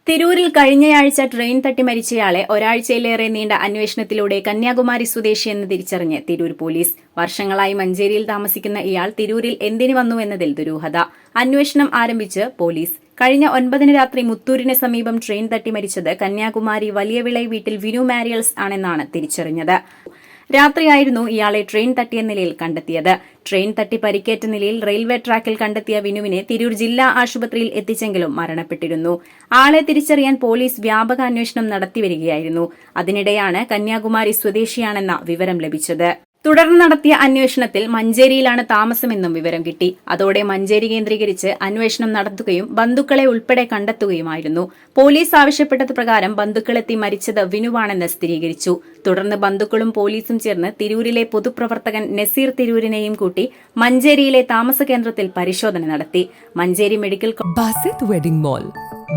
തിരൂരിൽ കഴിഞ്ഞയാഴ്ച ട്രെയിൻ തട്ടി മരിച്ചയാളെ ഒരാഴ്ചയിലേറെ നീണ്ട അന്വേഷണത്തിലൂടെ കന്യാകുമാരി സ്വദേശിയെന്ന് തിരിച്ചറിഞ്ഞ് തിരൂർ പോലീസ്. വർഷങ്ങളായി മഞ്ചേരിയിൽ താമസിക്കുന്ന ഇയാൾ തിരൂരിൽ എന്തിനു വന്നുവെന്നതിൽ ദുരൂഹത. അന്വേഷണം ആരംഭിച്ച് പോലീസ്. കഴിഞ്ഞ 9-ന് രാത്രി മുത്തൂരിന് സമീപം ട്രെയിൻ തട്ടി മരിച്ചത് കന്യാകുമാരി വലിയവിളൈ വീട്ടിൽ വിനു മാരിയൽസ് ആണെന്നാണ് തിരിച്ചറിഞ്ഞത്. രാത്രിയായിരുന്നു ഇയാളെ ട്രെയിൻ തട്ടിയ നിലയിൽ കണ്ടെത്തിയത്. ട്രെയിൻ തട്ടി പരിക്കേറ്റ നിലയിൽ റെയിൽവേ ട്രാക്കിൽ കണ്ടെത്തിയ വിനുവിനെ തിരൂർ ജില്ലാ ആശുപത്രിയിൽ എത്തിച്ചെങ്കിലും മരണപ്പെട്ടിരുന്നു. ആളെ തിരിച്ചറിയാൻ പോലീസ് വ്യാപക അന്വേഷണം നടത്തിവരികയായിരുന്നു. അതിനിടെയാണ് കന്യാകുമാരി സ്വദേശിയാണെന്ന വിവരം ലഭിച്ചത്. തുടർന്ന് നടത്തിയ അന്വേഷണത്തിൽ മഞ്ചേരിയിലാണ് താമസമെന്നും വിവരം കിട്ടി. അതോടെ മഞ്ചേരി കേന്ദ്രീകരിച്ച് അന്വേഷണം നടത്തുകയും ബന്ധുക്കളെ ഉൾപ്പെടെ കണ്ടെത്തുകയുമായിരുന്നു. പോലീസ് ആവശ്യപ്പെട്ടത് പ്രകാരം ബന്ധുക്കളെത്തി മരിച്ചത് വിനുവാണെന്ന് സ്ഥിരീകരിച്ചു. തുടർന്ന് ബന്ധുക്കളും പോലീസും ചേർന്ന് തിരൂരിലെ പൊതുപ്രവർത്തകൻ നസീർ തിരൂരിനെയും കൂട്ടി മഞ്ചേരിയിലെ താമസ കേന്ദ്രത്തിൽ പരിശോധന നടത്തി. Manjeri medical Basith wedding mall,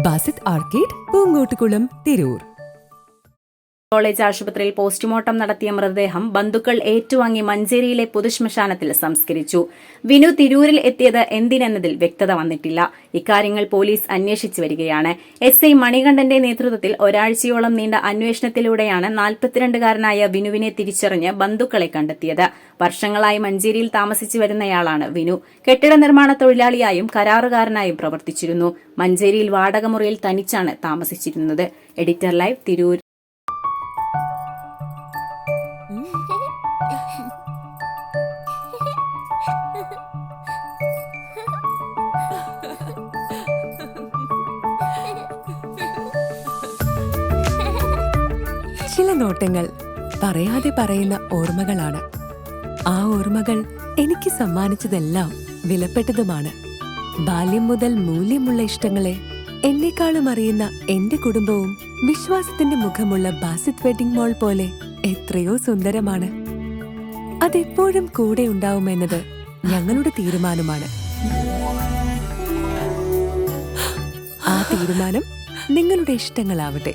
Basith arcade, Poonkottukulam, Tirur. College ആശുപത്രിയിൽ പോസ്റ്റ്മോർട്ടം നടത്തിയ മൃതദേഹം ബന്ധുക്കൾ ഏറ്റുവാങ്ങി മഞ്ചേരിയിലെ പൊതുശ്മശാനത്തിൽ സംസ്കരിച്ചു. വിനു തിരൂരിൽ എത്തിയത് എന്തിനെന്നതിൽ വ്യക്തത വന്നിട്ടില്ല. ഇക്കാര്യങ്ങൾ പോലീസ് അന്വേഷിച്ചു വരികയാണ്. SI മണികണ്ഠന്റെ നേതൃത്വത്തിൽ ഒരാഴ്ചയോളം നീണ്ട അന്വേഷണത്തിലൂടെയാണ് 42-കാരനായ വിനുവിനെ തിരിച്ചറിഞ്ഞ് ബന്ധുക്കളെ കണ്ടെത്തിയത്. വർഷങ്ങളായി മഞ്ചേരിയിൽ താമസിച്ചു വരുന്നയാളാണ് വിനു. കെട്ടിട നിർമ്മാണ തൊഴിലാളിയായും കരാറുകാരനായും പ്രവർത്തിച്ചിരുന്നു. മഞ്ചേരിയിൽ വാടകമുറിയിൽ തനിച്ചാണ് താമസിച്ചിരുന്നത്. Editor live, Tirur. ചില നോട്ടങ്ങൾ പറയാതെ പറയുന്ന ഓർമ്മകളാണ്. ആ ഓർമ്മകൾ എനിക്ക് സമ്മാനിച്ചതെല്ലാം വിലപ്പെട്ടതുമാണ്. ബാല്യം മുതൽ മൂല്യമുള്ള ഇഷ്ടങ്ങളെ എന്നെക്കാളും അറിയുന്ന എന്റെ കുടുംബവും വിശ്വാസത്തിന്റെ മുഖമുള്ള ബാസിത് വെഡിംഗ് മോൾ പോലെ എത്രയോ സുന്ദരമാണ്. അതെപ്പോഴും കൂടെ ഉണ്ടാവുമെന്നത് ഞങ്ങളുടെ തീരുമാനമാണ്. ആ തീരുമാനം നിങ്ങളുടെ ഇഷ്ടങ്ങളാവട്ടെ.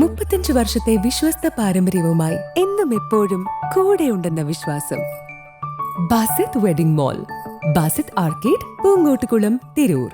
മുപ്പത്തഞ്ച് വർഷത്തെ വിശ്വസ്ത പാരമ്പര്യവുമായി എന്നും എപ്പോഴും കൂടെയുണ്ടെന്ന വിശ്വാസം. Basith wedding mall, Basith arcade, Poonkottukulam, Tirur.